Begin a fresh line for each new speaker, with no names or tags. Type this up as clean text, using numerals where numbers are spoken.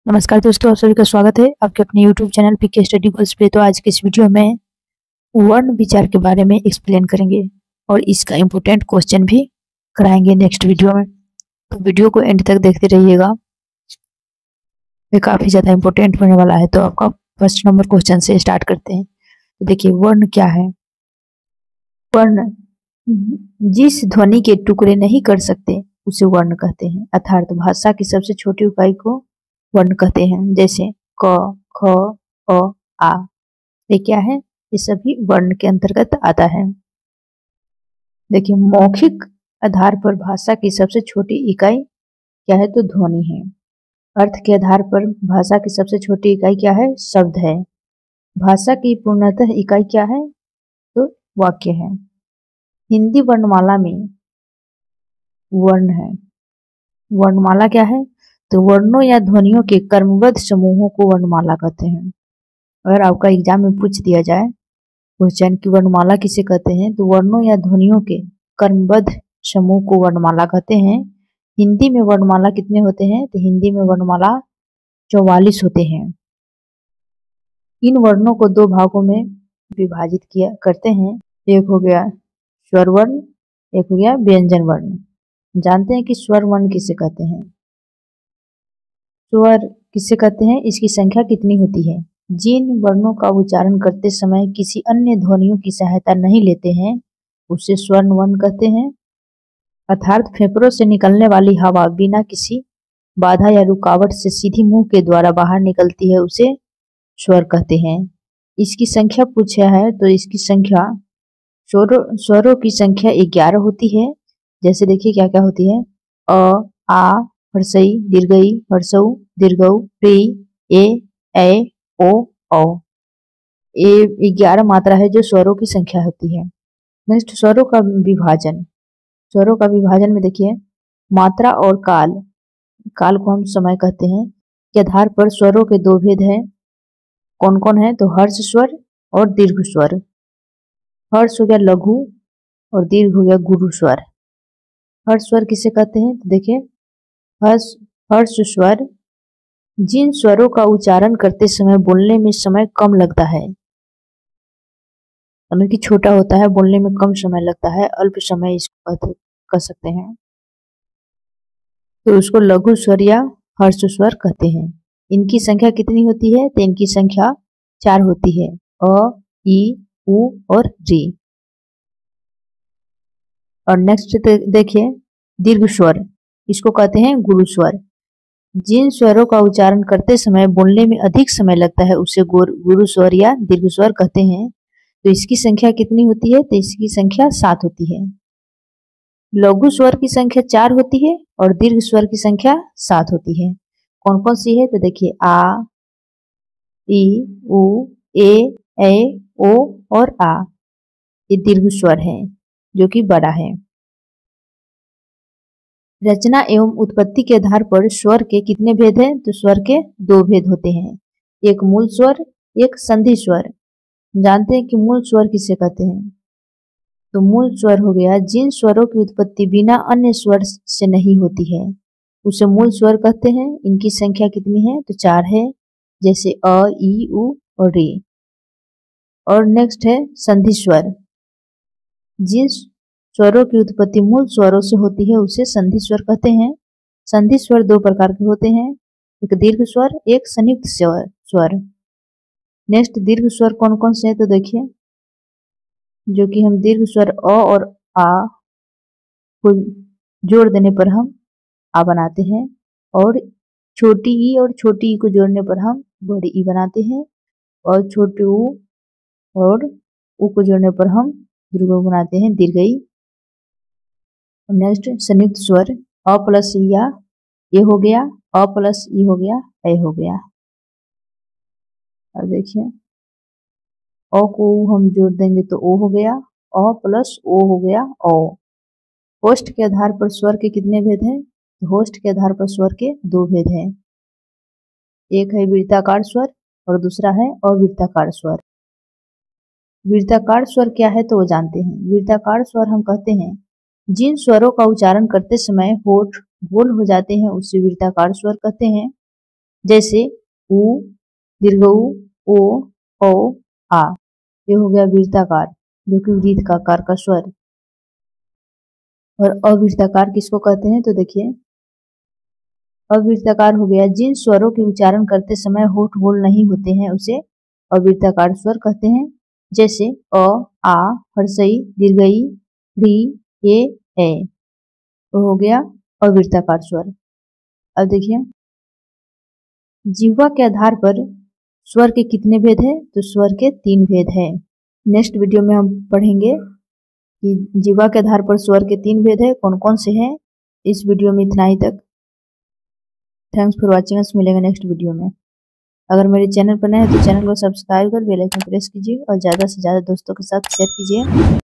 नमस्कार दोस्तों, आप सभी का स्वागत है आपके अपने YouTube channel PK study goals पे। तो आज के इस वीडियो में वर्ण विचार के बारे में एक्सप्लेन करेंगे और इसका इम्पोर्टेंट क्वेश्चन भी कराएंगे नेक्स्ट वीडियो में। तो वीडियो को एंड तक देखते रहिएगा, ये काफ़ी ज़्यादा इम्पोर्टेंट होने वाला है। तो आपका फर्स्ट नंबर क्वेश्चन से स्टार्ट करते हैं। तो देखिए, वर्ण क्या है। वर्ण जिस ध्वनि के टुकड़े नहीं कर सकते उसे वर्ण कहते हैं, अर्थात भाषा की सबसे छोटी इकाई को वर्ण कहते हैं। जैसे क, ख, अ, आ, ये क्या है? ये सभी वर्ण के अंतर्गत आता है। देखिए, मौखिक आधार पर भाषा की सबसे छोटी इकाई क्या है? तो ध्वनि है। अर्थ के आधार पर भाषा की सबसे छोटी इकाई क्या है? शब्द है। भाषा की पूर्णतः इकाई क्या है? तो वाक्य है। हिंदी वर्णमाला में वर्ण है। वर्णमाला क्या है? तो वर्णों या ध्वनियों के क्रमबद्ध समूहों को वर्णमाला कहते हैं। अगर आपका एग्जाम में पूछ दिया जाए क्वेश्चन की वर्णमाला किसे कहते हैं, तो वर्णों या ध्वनियों के क्रमबद्ध समूह को वर्णमाला कहते हैं। हिंदी में वर्णमाला कितने होते हैं? तो हिंदी में वर्णमाला 44 होते हैं। इन वर्णों को दो भागों में विभाजित किया करते हैं। एक हो गया स्वर वर्ण, एक हो गया व्यंजन वर्ण। जानते हैं कि स्वर वर्ण किसे कहते हैं? स्वर किसे कहते हैं? इसकी संख्या कितनी होती है? जिन वर्णों का उच्चारण करते समय किसी अन्य ध्वनियों की सहायता नहीं लेते हैं उसे स्वर्ण वर्ण कहते हैं। अर्थात फेफड़ों से निकलने वाली हवा बिना किसी बाधा या रुकावट से सीधी मुंह के द्वारा बाहर निकलती है, उसे स्वर कहते हैं। इसकी संख्या पूछा है तो इसकी संख्या स्वरों की संख्या 11 होती है। जैसे देखिए क्या क्या होती है। अ, आ, हर्षई, दीर्घई, हर्षऊ, दीर्घऊ, री, ए, ओ, औ। ये 11 मात्रा है जो स्वरों की संख्या होती है। नेक्स्ट, स्वरों का विभाजन। स्वरों का विभाजन में देखिए, मात्रा और काल। काल को हम समय कहते हैं। के आधार पर स्वरों के दो भेद हैं। कौन कौन है? तो हर्ष स्वर और दीर्घ स्वर। हर्ष हो गया लघु और दीर्घ हो गया गुरु स्वर। हर्ष स्वर किसे कहते हैं? तो देखिए, हर्ष स्वर जिन स्वरों का उच्चारण करते समय बोलने में समय कम लगता है, मतलब कि छोटा होता है, बोलने में कम समय लगता है, अल्प समय इसको कह सकते हैं, तो उसको लघु स्वर या हर्ष स्वर कहते हैं। इनकी संख्या कितनी होती है? तो इनकी संख्या 4 होती है। अ, ई, उ और री। और नेक्स्ट देखिए, दीर्घ स्वर, इसको कहते हैं गुरु स्वर। जिन स्वरों का उच्चारण करते समय बोलने में अधिक समय लगता है उसे गुरु स्वर या दीर्घ स्वर कहते हैं। तो इसकी संख्या कितनी होती है? तो इसकी संख्या 7 होती है। लघु स्वर की संख्या 4 होती है और दीर्घ स्वर की संख्या 7 होती है। कौन कौन सी है? तो देखिए, आ, ई, उ, ए, ओ और आ, ये दीर्घ स्वर है जो कि बड़ा है। रचना एवं उत्पत्ति के आधार पर स्वर के कितने भेद हैं? तो स्वर के 2 भेद होते हैं, एक मूल स्वर, एक संधि स्वर। जानते हैं कि मूल स्वर किसे कहते हैं? तो मूल स्वर हो गया जिन स्वरों की उत्पत्ति बिना अन्य स्वर से नहीं होती है, उसे मूल स्वर कहते हैं। इनकी संख्या कितनी है? तो 4 है। जैसे अ, ई, उ और री। और नेक्स्ट है संधि स्वर। जिन स्वरों की उत्पत्ति मूल स्वरों से होती है उसे संधि स्वर कहते हैं। संधि स्वर 2 प्रकार के होते हैं, एक दीर्घ स्वर, एक संयुक्त स्वर। नेक्स्ट, दीर्घ स्वर कौन कौन से हैं? तो देखिए, जो कि हम दीर्घ स्वर अ और आ को जोड़ देने पर हम आ बनाते हैं, और छोटी ई और छोटी ई को जोड़ने पर हम बड़ी ई बनाते हैं, और छोटे ऊ और ऊ को जोड़ने पर हम दीर्घ ऊ बनाते हैं, दीर्घ ई। नेक्स्ट, संयुक्त स्वर अ प्लस ई या ए हो गया, अ प्लस ई हो गया, ए हो गया। अब देखिए, अ को हम जोड़ देंगे तो ओ हो गया, अ प्लस ओ हो गया, ओ। होस्ट के आधार पर स्वर के कितने भेद हैं? होस्ट के आधार पर स्वर के 2 भेद हैं, एक है वृत्ताकार स्वर और दूसरा है अवृत्ताकार स्वर। वृत्ताकार स्वर क्या है? तो वो जानते हैं। वृत्ताकार स्वर हम कहते हैं जिन स्वरों का उच्चारण करते समय होठ गोल हो जाते हैं उसे वृत्ताकार स्वर कहते हैं। जैसे उ, दीर्घ उ, ओ, औ, आ। ये हो गया वृत्ताकार, जो कि वृत्त का आकार का स्वर। और अवृत्ताकार किसको कहते हैं, तो देखिए अवृत्ताकार हो गया जिन स्वरों के उच्चारण करते समय होठ गोल नहीं होते हैं उसे अवृत्ताकार स्वर कहते हैं। जैसे अ, आ, हर्षई, दीर्घई, री, ए। तो हो गया अवृत्ताकार स्वर। अब देखिए जिह्वा के आधार पर स्वर के कितने भेद हैं, तो स्वर के 3 भेद हैं। नेक्स्ट वीडियो में हम पढ़ेंगे कि जिह्वा के आधार पर स्वर के 3 भेद है, कौन कौन से हैं। इस वीडियो में इतना ही तक। Thanks for watching us. मिलेंगे नेक्स्ट वीडियो में। अगर मेरे चैनल पर नए हैं तो चैनल को सब्सक्राइब कर बेल आइकन प्रेस कीजिए और ज़्यादा से ज़्यादा दोस्तों के साथ शेयर कीजिए।